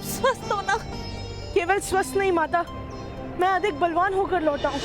स्वस्थ हो ना? केवल स्वस्थ नहीं माता, मैं अधिक बलवान होकर लौटा हूँ।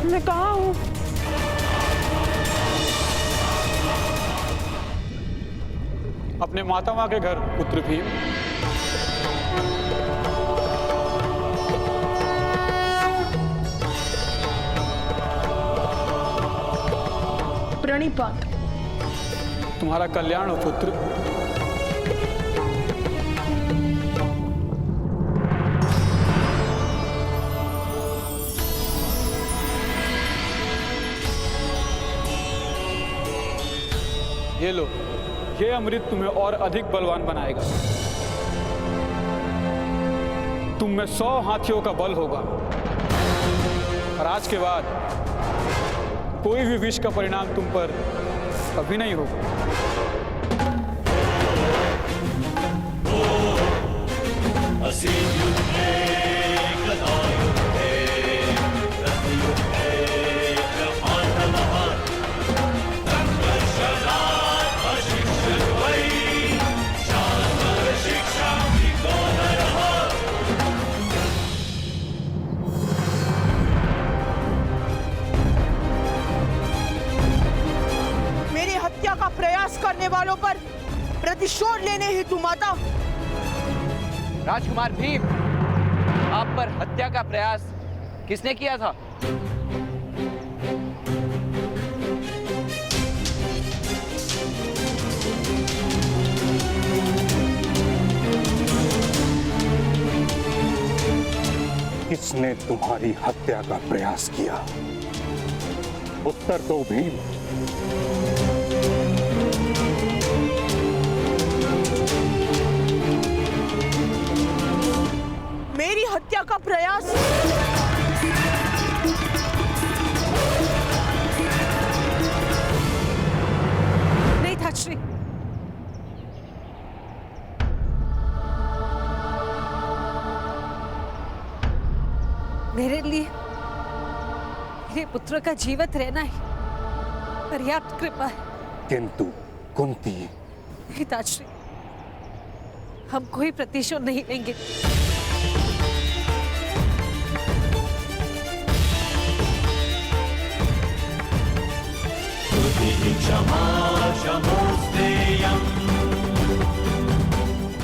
मैं कहाँ हूँ? अपने मातामह के घर पुत्र भीम। प्रणिपात। तुम्हारा कल्याण हो पुत्र। ये लो, ये अमृत तुम्हें और अधिक बलवान बनाएगा। तुम में 100 हाथियों का बल होगा और आज के बाद कोई भी विष का परिणाम तुम पर कभी नहीं होगा। प्रयास करने वालों पर प्रतिशोध लेने हेतु माता। राजकुमार भीम, आप पर हत्या का प्रयास किसने किया था? किसने तुम्हारी हत्या का प्रयास किया? उत्तर दो भीम। मेरी हत्या का प्रयास? नहीं धात्री, मेरे लिए मेरे पुत्र का जीवित रहना ही पर्याप्त कृपा है। किंतु कुंती, पिताश्री, हम कोई प्रतिशोध नहीं लेंगे।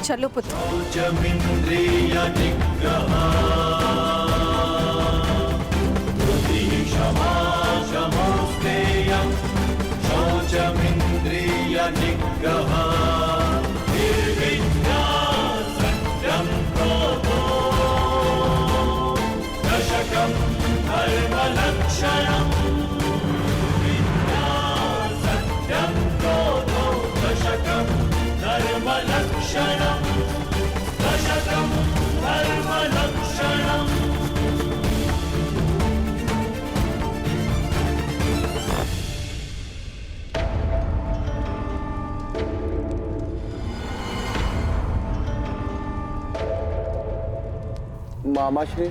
चलो पुत्र। मामाश्री,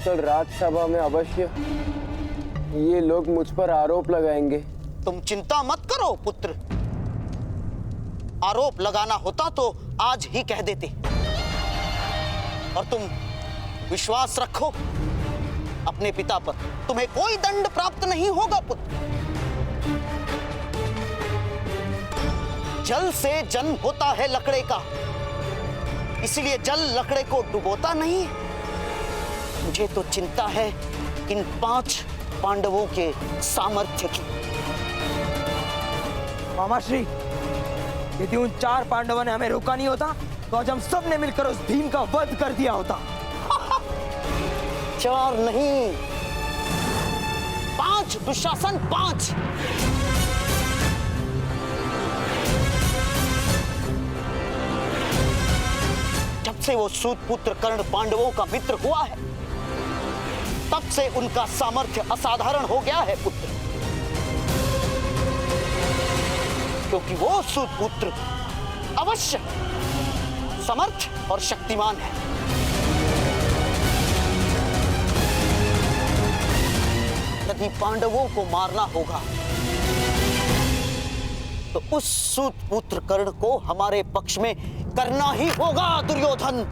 कल राज्यसभा में अवश्य ये लोग मुझ पर आरोप लगाएंगे। तुम चिंता मत करो पुत्र, आरोप लगाना होता तो आज ही कह देते। और तुम विश्वास रखो अपने पिता पर, तुम्हें कोई दंड प्राप्त नहीं होगा पुत्र। जल से जन्म होता है लकड़े का, इसलिए जल लकड़े को डुबोता नहीं। मुझे तो चिंता है इन 5 पांडवों के सामर्थ्य की। मामाश्री, यदि उन 4 पांडवों ने हमें रोका नहीं होता तो आज हम सब ने मिलकर उस भीम का वध कर दिया होता। 4 नहीं 5 दुशासन 5। जब से वो सूत पुत्र कर्ण पांडवों का मित्र हुआ है तब से उनका सामर्थ्य असाधारण हो गया है पुत्र, क्योंकि वो सूत पुत्र अवश्य समर्थ और शक्तिमान है। यदि पांडवों को मारना होगा तो उस सूत पुत्र कर्ण को हमारे पक्ष में करना ही होगा दुर्योधन।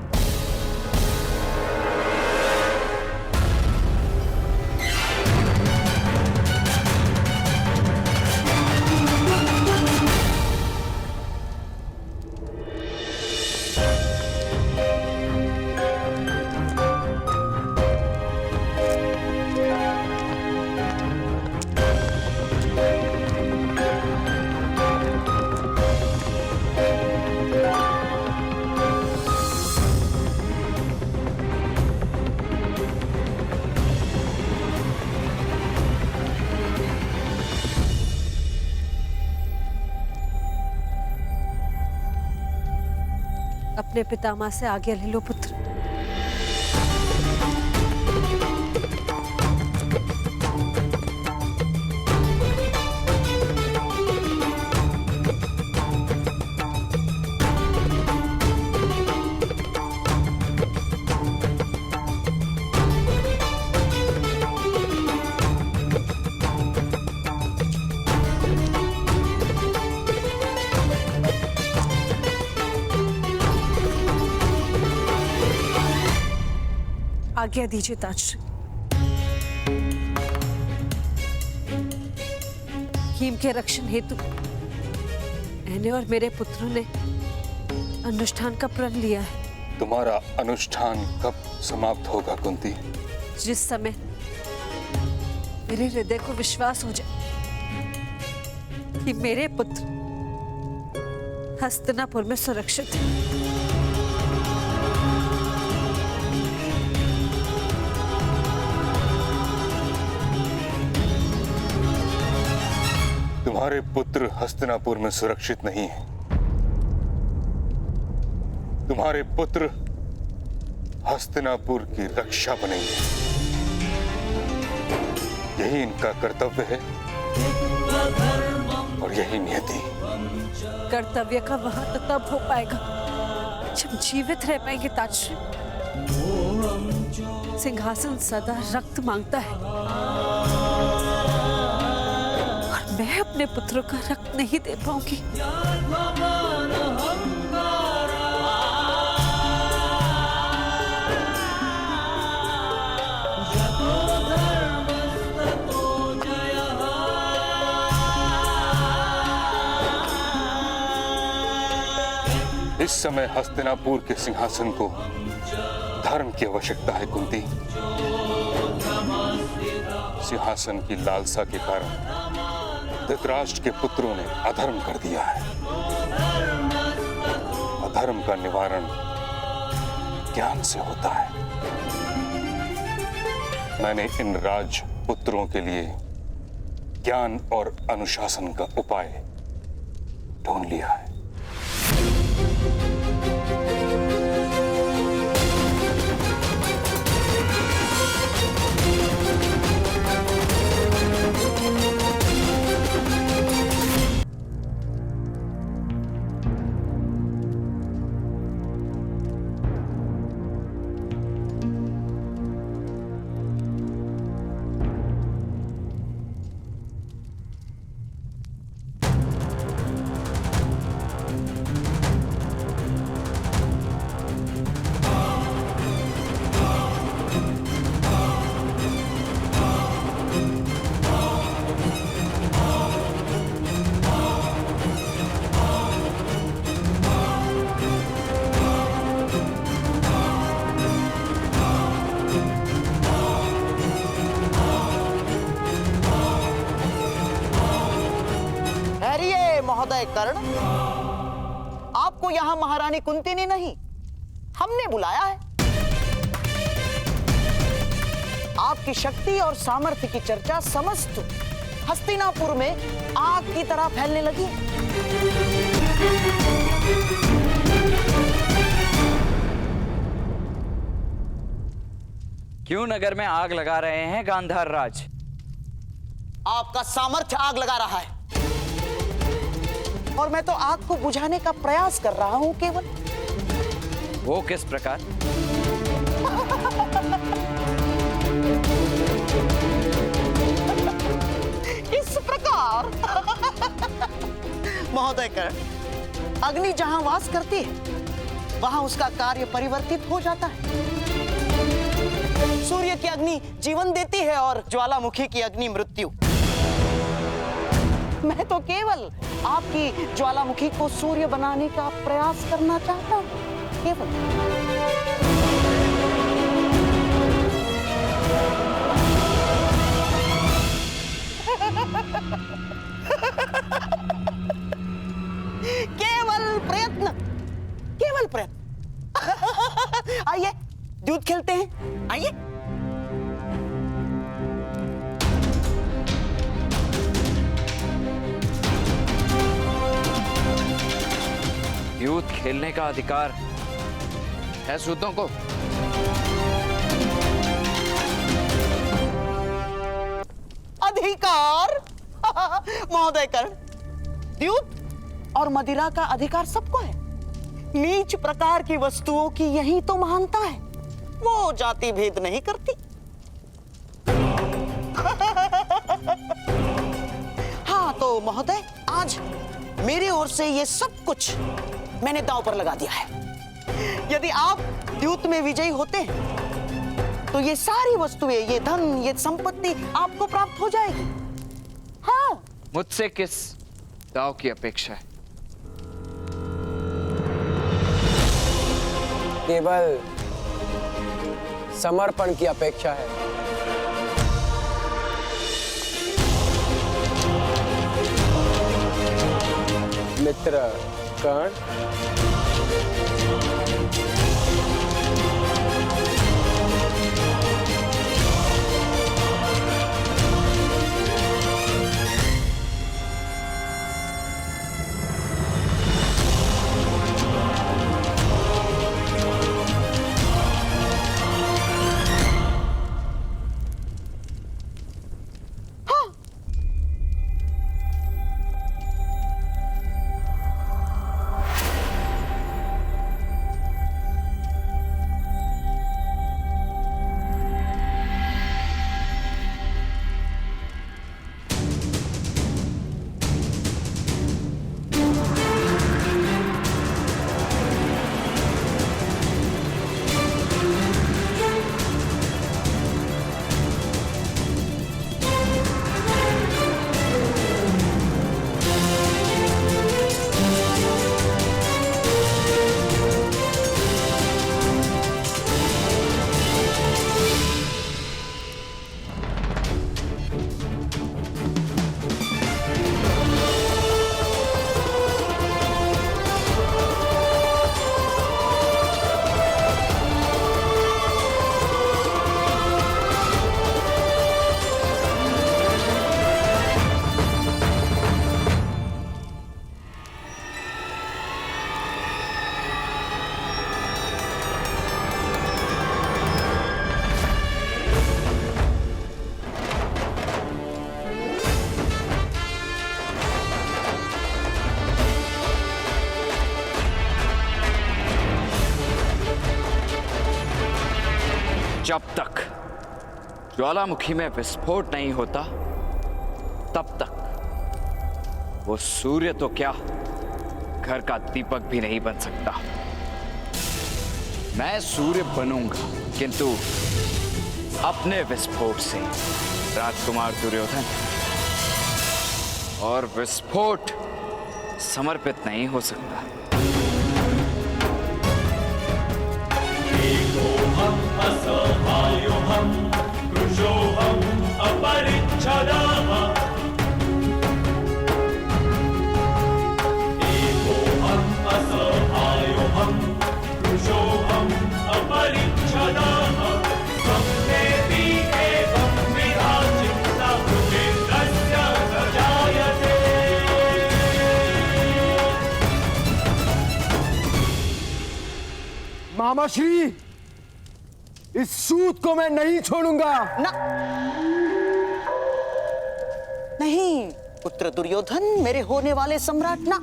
अपने पितामह से आज्ञा ले लो पुत्र। आज्ञा दीजिए ताजश्री। भीम के रक्षण हेतु मैंने और मेरे पुत्रों ने अनुष्ठान का प्रण लिया है। तुम्हारा अनुष्ठान कब समाप्त होगा कुंती? जिस समय मेरे हृदय को विश्वास हो जाए कि मेरे पुत्र हस्तिनापुर में सुरक्षित हैं। तुम्हारे पुत्र हस्तिनापुर में सुरक्षित नहीं है। तुम्हारे पुत्र हस्तिनापुर की रक्षा बनेंगे, यही इनका कर्तव्य है और यही नियति। कर्तव्य का वहां तो तब हो पाएगा जब जीवित रह पाएंगे ताजश्री। सिंहासन सदा रक्त मांगता है और मैं अपने पुत्रों का रक्त नहीं दे पाऊंगी। इस समय हस्तिनापुर के सिंहासन को धर्म की आवश्यकता है कुंती। सिंहासन की लालसा के कारण धृतराष्ट्र के पुत्रों ने अधर्म कर दिया है। अधर्म का निवारण ज्ञान से होता है। मैंने इन राजपुत्रों के लिए ज्ञान और अनुशासन का उपाय ढूंढ लिया है। महोदय कर्ण, आपको यहाँ महारानी कुंती ने नहीं, हमने बुलाया है। आपकी शक्ति और सामर्थ्य की चर्चा समस्त हस्तिनापुर में आग की तरह फैलने लगी। क्यों नगर में आग लगा रहे हैं गांधार राज? आपका सामर्थ्य आग लगा रहा है और मैं तो आग को बुझाने का प्रयास कर रहा हूं केवल। वो किस प्रकार? इस प्रकार महोदय कर्ण, अग्नि जहां वास करती है वहां उसका कार्य परिवर्तित हो जाता है। सूर्य की अग्नि जीवन देती है और ज्वालामुखी की अग्नि मृत्यु। मैं तो केवल आपकी ज्वालामुखी को सूर्य बनाने का प्रयास करना चाहता हूं, केवल। केवल प्रयत्न, केवल प्रयत्न। आइए दूध खेलते हैं, आइए। युद्ध खेलने का अधिकार है सूतों को। अधिकार? महोदय कर्ण, द्यूत और मदिरा का अधिकार सबको है। नीच प्रकार की वस्तुओं की यही तो महानता है, वो जाति भेद नहीं करती। हाँ तो महोदय, आज मेरी ओर से ये सब कुछ मैंने दांव पर लगा दिया है। यदि आप द्यूत में विजयी होते तो ये सारी वस्तुएं, ये धन, ये संपत्ति आपको प्राप्त हो जाएगी। हाँ। मुझसे किस दाव की अपेक्षा है? केवल समर्पण की अपेक्षा है। मित्र कर्ण, जब तक ज्वालामुखी में विस्फोट नहीं होता तब तक वो सूर्य तो क्या, घर का दीपक भी नहीं बन सकता। मैं सूर्य बनूंगा, किंतु अपने विस्फोट से, राजकुमार दुर्योधन। और विस्फोट समर्पित नहीं हो सकता। एको हम असहाय मामाश्री, इस सूत को मैं नहीं छोड़ूंगा। ना, नहीं पुत्र दुर्योधन, मेरे होने वाले सम्राट, ना।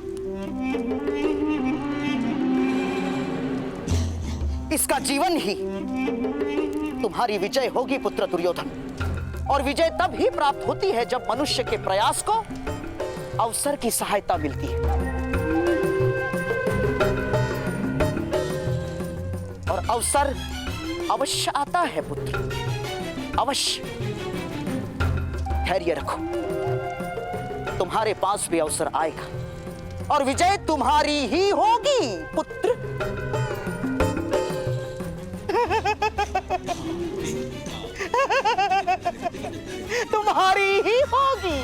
इसका जीवन ही तुम्हारी विजय होगी पुत्र दुर्योधन। और विजय तब ही प्राप्त होती है जब मनुष्य के प्रयास को अवसर की सहायता मिलती है। और अवसर अवश्य आता है पुत्र, अवश्य। धैर्य रखो, तुम्हारे पास भी अवसर आएगा और विजय तुम्हारी ही होगी पुत्र। तुम्हारी ही होगी।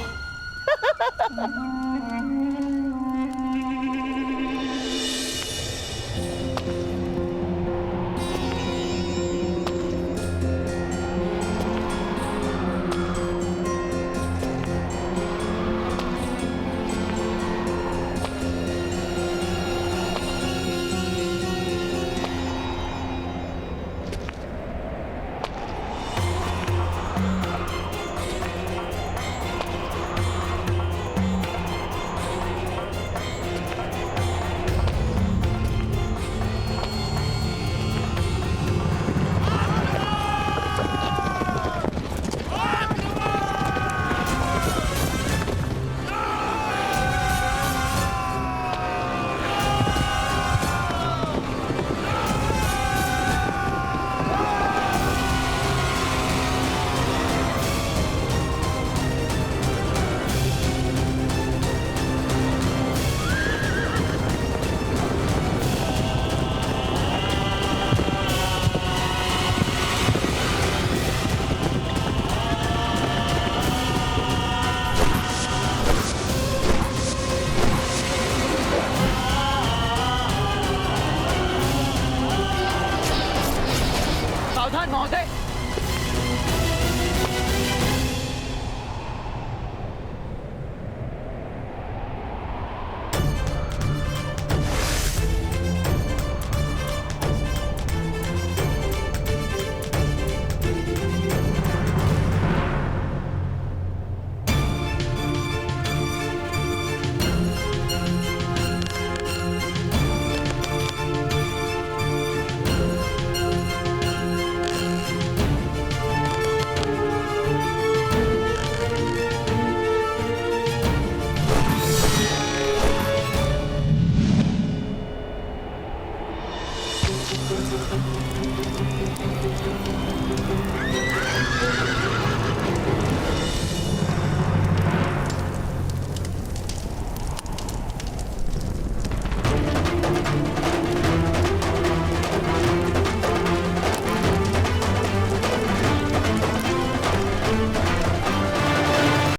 सावधान महोदय,